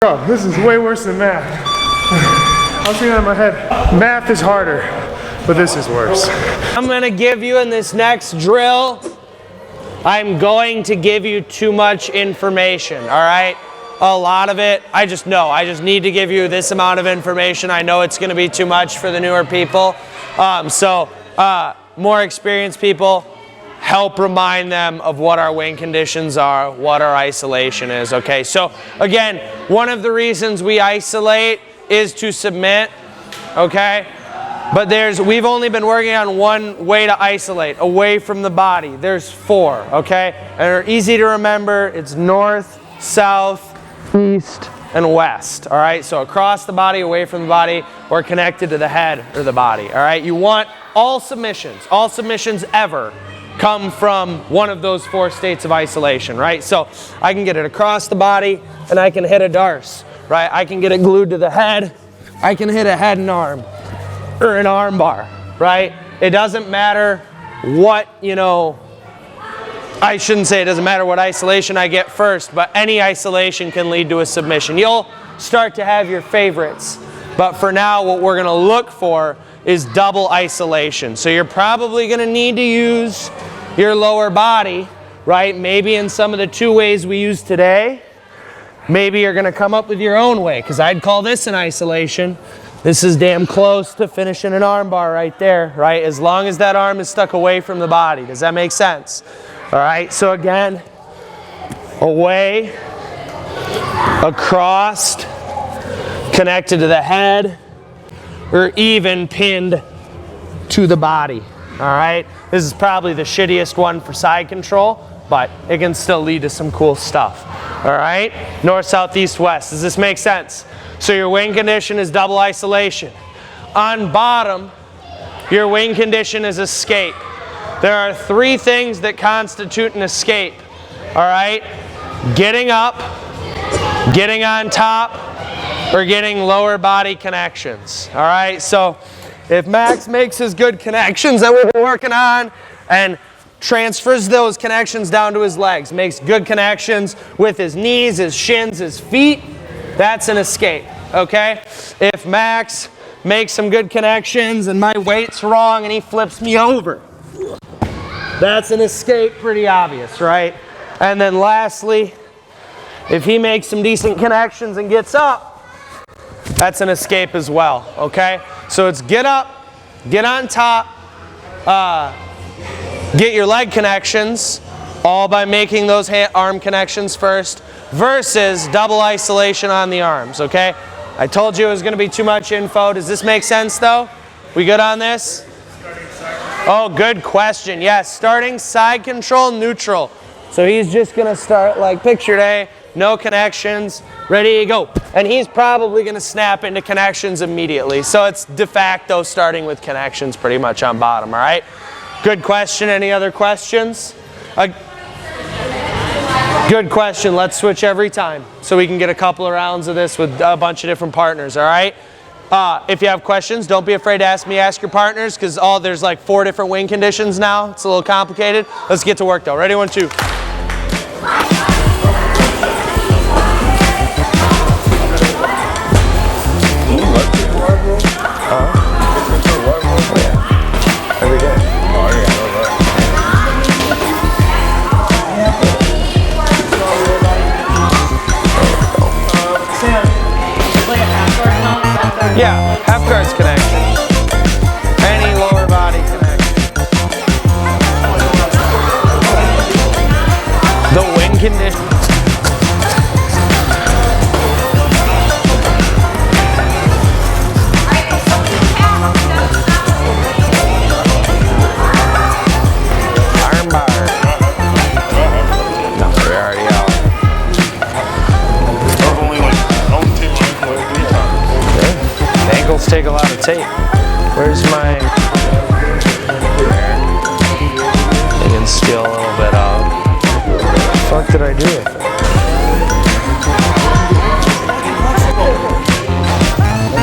Oh, this is way worse than math. I was thinking in my head, math is harder, but this is worse. I'm going to give you in this next drill, I'm going to give you too much information, all right? A lot of it, I just need to give you this amount of information. I know it's going to be too much for the newer people. More experienced people, help remind them of what our wing conditions are, what our isolation is, okay? So again, one of the reasons we isolate is to submit, okay? But we've only been working on one way to isolate, away from the body. There's 4, okay? And they're easy to remember. It's north, south, east, and west, all right? So across the body, away from the body, or connected to the head or the body, all right? You want all submissions ever come from one of those 4 states of isolation, right? So I can get it across the body, and I can hit a darce, right? I can get it glued to the head. I can hit a head and arm, or an arm bar, right? It doesn't matter what, I shouldn't say it doesn't matter what isolation I get first, but any isolation can lead to a submission. You'll start to have your favorites, but for now, what we're gonna look for is double isolation. So you're probably gonna need to use your lower body, right? Maybe in some of the 2 ways we use today. Maybe you're gonna come up with your own way, because I'd call this an isolation. This is damn close to finishing an arm bar right there, right? As long as that arm is stuck away from the body. Does that make sense? All right, so again, away, across, connected to the head, or even pinned to the body, all right? This is probably the shittiest one for side control, but it can still lead to some cool stuff, all right? North, south, east, west. Does this make sense? So your wing condition is double isolation. On bottom, your wing condition is escape. There are 3 things that constitute an escape, all right? Getting up, getting on top, or getting lower body connections, all right? So if Max makes his good connections that we've been working on and transfers those connections down to his legs, makes good connections with his knees, his shins, his feet, that's an escape, okay? If Max makes some good connections and my weight's wrong and he flips me over, that's an escape, pretty obvious, right? And then lastly, if he makes some decent connections and gets up, that's an escape as well, okay? So it's get up, get on top, get your leg connections, all by making those arm connections first, versus double isolation on the arms, okay? I told you it was going to be too much info. Does this make sense, though? We good on this? Oh, good question. Yes, starting side control, neutral. So he's just going to start like picture day, no connections, ready to go. And he's probably going to snap into connections immediately. So it's de facto starting with connections pretty much on bottom, all right? Good question. Any other questions? Good question. Let's switch every time so we can get a couple of rounds of this with a bunch of different partners, all right? If you have questions, don't be afraid to ask me, ask your partners, because there's like 4 different wing conditions now. It's a little complicated. Let's get to work though. Ready, 1, 2. Every day. Yeah, half guards connection. Any lower body connection. The wing condition. Arm bar. No, we're already out. Ankles take a lot of tape. Where's my... I can steal a little bit out. What the fuck did I do with it?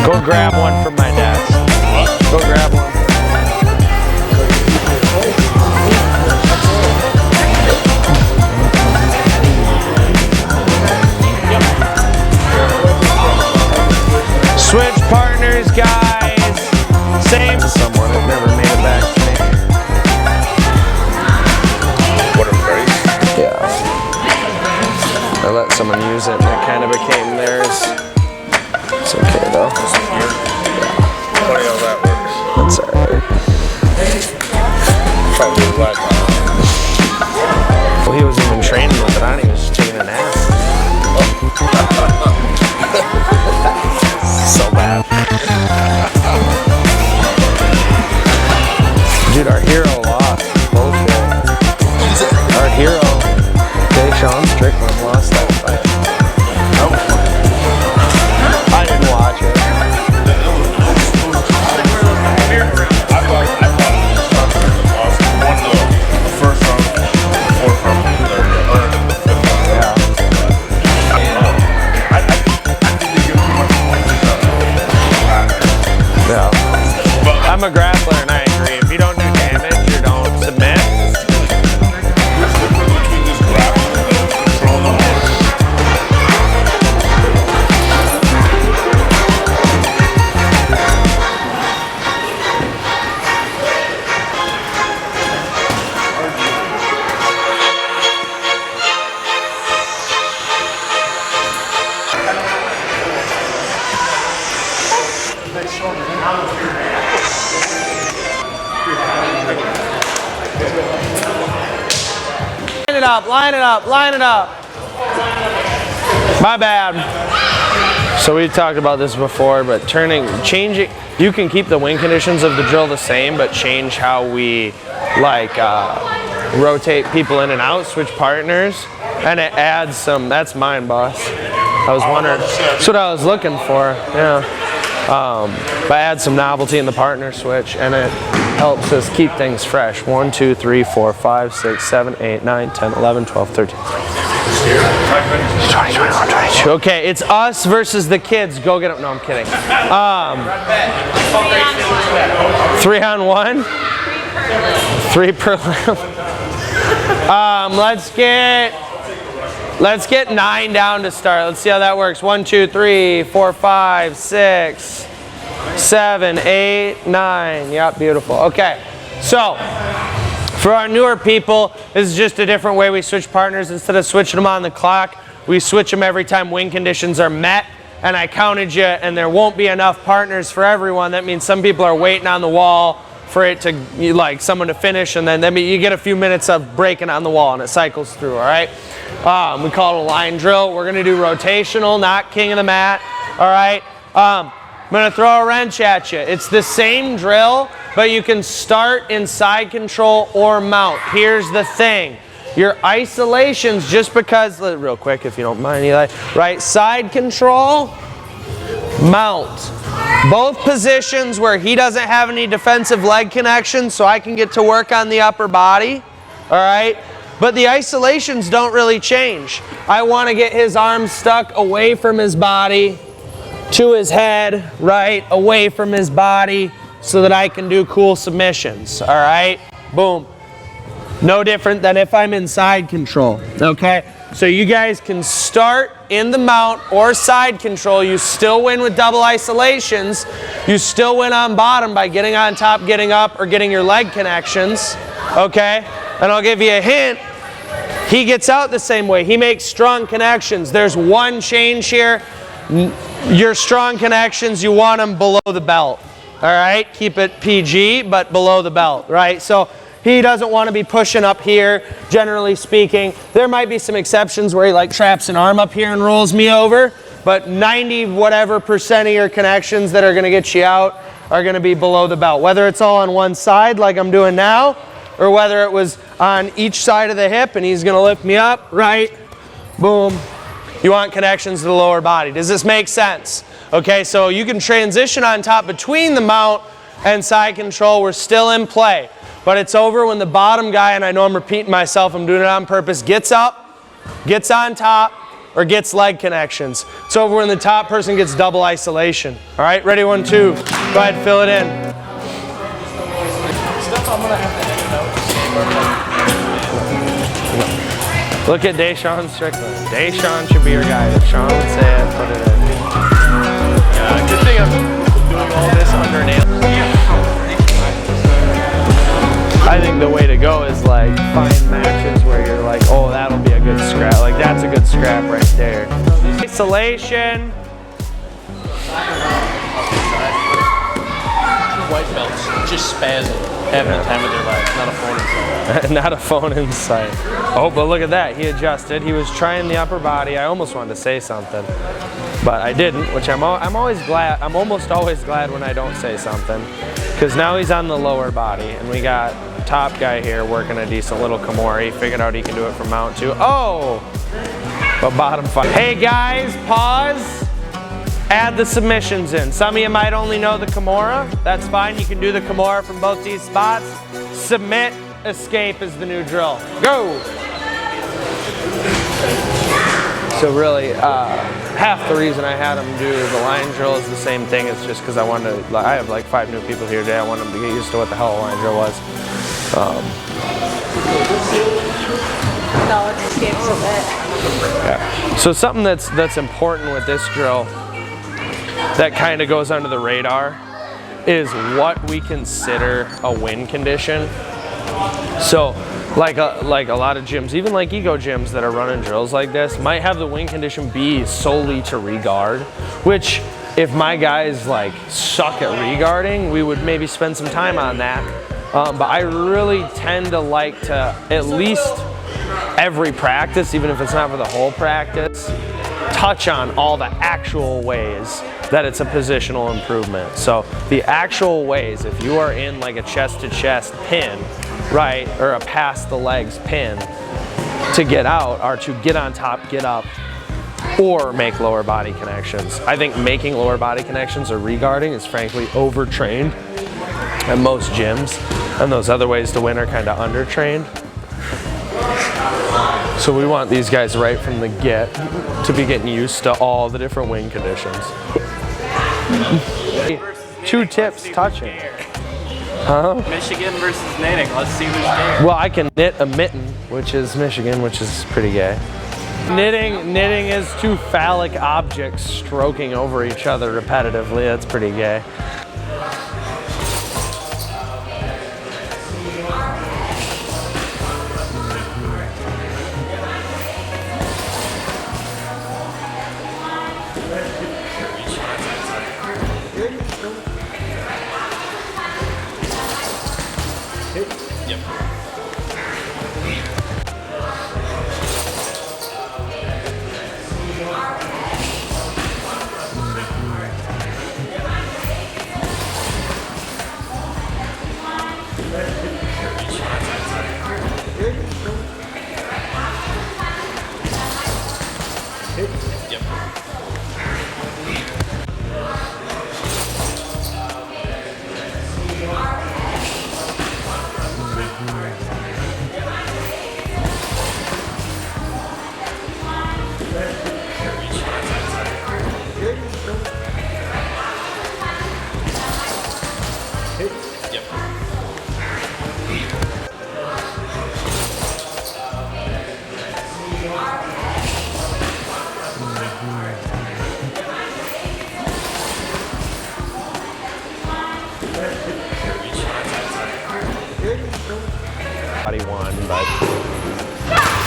Go grab one from my desk. Go grab one. Yep. guys. Same to someone that never made it back to me. What a phrase. Yeah. I let someone use it and it kind of became theirs. It's okay though. Funny how that works. That's alright. Probably black. Well, he wasn't even training with it on, he was just taking an ass. So bad. Dude, our hero lost. Bullshit. Our hero, Sean Strickland, lost that fight. I didn't watch it. I thought lost one the first round, fourth round, Yeah. I think they give too much points to that. Yeah. I'm a grappler and I agree. If you don't do damage or don't submit, That's the difference between this grappling and controlling the horse. line it up, line it up, line it up. My bad. So we talked about this before, but changing, you can keep the win conditions of the drill the same, but change how we rotate people in and out, switch partners, and it adds some, that's mine, boss. I was wondering, that's what I was looking for, yeah. But add some novelty in the partner switch, and it helps us keep things fresh. 1, 2, 3, 4, 5, 6, 7, 8, 9, 10, 11, 12, 13. 20, 21, 22. Okay, it's us versus the kids. Go get them. No, I'm kidding. 3 on 1? 3 per limb. Let's get 9 down to start. Let's see how that works. 1, 2, 3, 4, 5, 6, 7, 8, 9. Yep, beautiful. Okay, so for our newer people, this is just a different way we switch partners. Instead of switching them on the clock, we switch them every time win conditions are met. And I counted you, and there won't be enough partners for everyone. That means some people are waiting on the wall for it to, like, someone to finish, and then you get a few minutes of breaking on the wall, and it cycles through, all right? We call it a line drill. We're gonna do rotational, not king of the mat, all right? I'm gonna throw a wrench at you. It's the same drill, but you can start in side control or mount. Here's the thing. Your isolations, just because, real quick if you don't mind, Eli, right? Side control, mount. Both positions where he doesn't have any defensive leg connection, so I can get to work on the upper body, all right? But the isolations don't really change. I want to get his arms stuck away from his body to his head, right? Away from his body so that I can do cool submissions, all right? Boom. No different than if I'm in side control, okay? So you guys can start in the mount or side control. You still win with double isolations. You still win on bottom by getting on top, getting up, or getting your leg connections, okay? And I'll give you a hint. He gets out the same way. He makes strong connections. There's one change here. Your strong connections, you want them below the belt, all right? Keep it PG, but below the belt, right? So he doesn't want to be pushing up here, generally speaking. There might be some exceptions where he like traps an arm up here and rolls me over, but 90 whatever percent of your connections that are going to get you out are going to be below the belt. Whether it's all on one side like I'm doing now, or whether it was on each side of the hip and he's going to lift me up, right? Boom. You want connections to the lower body. Does this make sense? Okay, so you can transition on top between the mount and side control. We're still in play. But it's over when the bottom guy, and I know I'm repeating myself, I'm doing it on purpose, gets up, gets on top, or gets leg connections. It's over when the top person gets double isolation. All right, ready, 1, 2. Go ahead, fill it in. Look at Deshaun Strickland. Deshaun should be your guy. If Sean would say it, put it in. Yeah, good thing I'm doing all this under an alien. I think the way to go is like find matches where you're like, oh, that'll be a good scrap. Like that's a good scrap right there. Isolation. White belts just spazzing, having the time of their life, not a phone in sight. Not a phone in sight. Oh, but look at that. He adjusted. He was trying the upper body. I almost wanted to say something, but I didn't, which I'm always glad. I'm almost always glad when I don't say something, because now he's on the lower body, and we got top guy here working a decent little Kimura. He figured out he can do it from mount too. Oh, but bottom 5. Hey guys, pause. Add the submissions in. Some of you might only know the Kimura. That's fine. You can do the Kimura from both these spots. Submit, escape is the new drill. Go! So really, half the reason I had them do the line drill is the same thing. It's just because I wanted to, I have like 5 new people here today. I want them to get used to what the hell a line drill was. No, it escapes a bit. Yeah. So something that's important with this drill that kind of goes under the radar is what we consider a win condition. So like a lot of gyms, even like ego gyms that are running drills like this, might have the win condition be solely to regard, which if my guys like suck at regarding, we would maybe spend some time on that. But I really tend to like to, at least every practice, even if it's not for the whole practice, touch on all the actual ways that it's a positional improvement. So the actual ways, if you are in like a chest to chest pin, right, or a past the legs pin, to get out are to get on top, get up, or make lower body connections. I think making lower body connections or regarding is frankly overtrained at most gyms, and those other ways to win are kind of undertrained. So we want these guys right from the get to be getting used to all the different wing conditions. 2 tips touching. Huh? Michigan versus knitting. Let's see who's there. Well, I can knit a mitten, which is Michigan, which is pretty gay. Knitting is 2 phallic objects stroking over each other repetitively. That's pretty gay.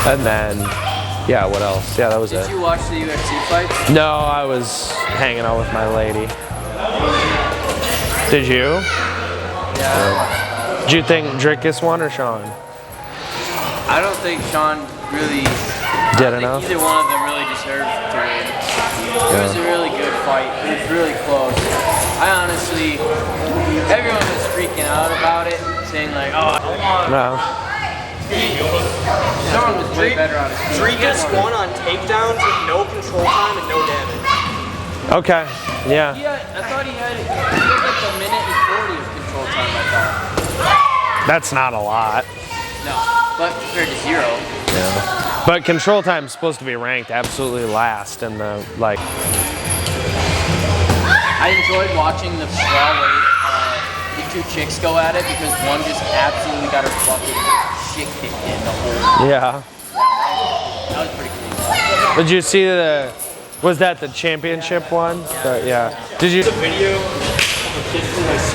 And then, yeah, what else? Yeah, that was it. Did you watch the UFC fights? No, I was hanging out with my lady. Did you? Yeah. Did you think Drickus won or Sean? I don't think Sean really Did I enough? think either one of them really deserved to win. It was a really good fight. It was really close. I honestly, everyone was freaking out about it, saying like, oh, I won. No. Sean was way better on his feet. Drickus won on takedowns with no control time and no damage. Okay, yeah. I thought he had like a minute and 40 of control time, I thought. That's not a lot. No, but compared to 0. Yeah. But control time is supposed to be ranked absolutely last in the, like. I enjoyed watching the strawweight, the 2 chicks go at it because one just absolutely got her fucking shit kicked in the whole. Yeah. That was pretty cool. Did you see the, was that the championship one? Yeah. Did you? The video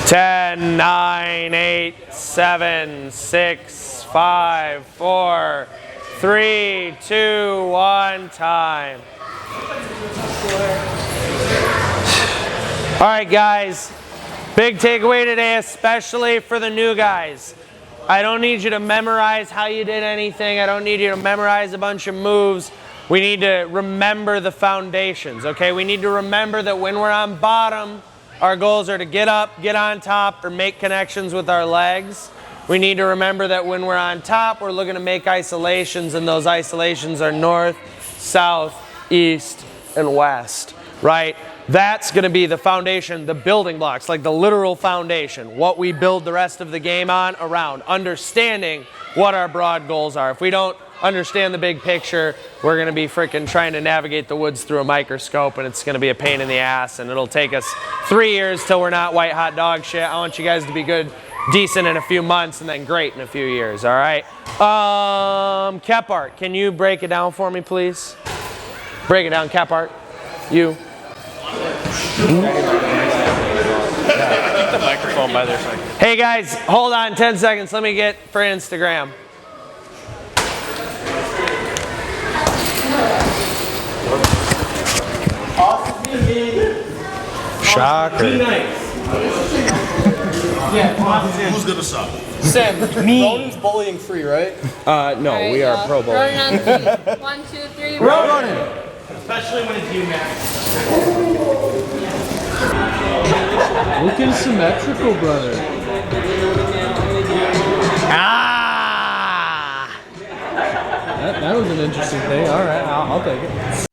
10, 9, 8, 7, 6, 5, 4, 3, 2, 1, time. All right, guys. Big takeaway today, especially for the new guys. I don't need you to memorize how you did anything. I don't need you to memorize a bunch of moves. We need to remember the foundations, okay? We need to remember that when we're on bottom, our goals are to get up, get on top, or make connections with our legs. We need to remember that when we're on top, we're looking to make isolations, and those isolations are north, south, east, and west, right? That's going to be the foundation, the building blocks, like the literal foundation, what we build the rest of the game on around, understanding what our broad goals are. If we don't understand the big picture, we're going to be freaking trying to navigate the woods through a microscope, and it's going to be a pain in the ass, and it'll take us 3 years till we're not white hot dog shit. I want you guys to be good, decent in a few months, and then great in a few years, all right? Kephart, can you break it down for me, please? Break it down, Kephart. You. Keep the microphone by there so I can. Hey guys, hold on 10 seconds. Let me get for Instagram. Shocker. Who's gonna suck? Sam, Ronan's bullying free, right? No, we are pro bowling. Running on 3. 1, 2, 3. Running. Especially when it's you, Max. Looking symmetrical, brother. Ah! That was an interesting thing. All right, I'll take it.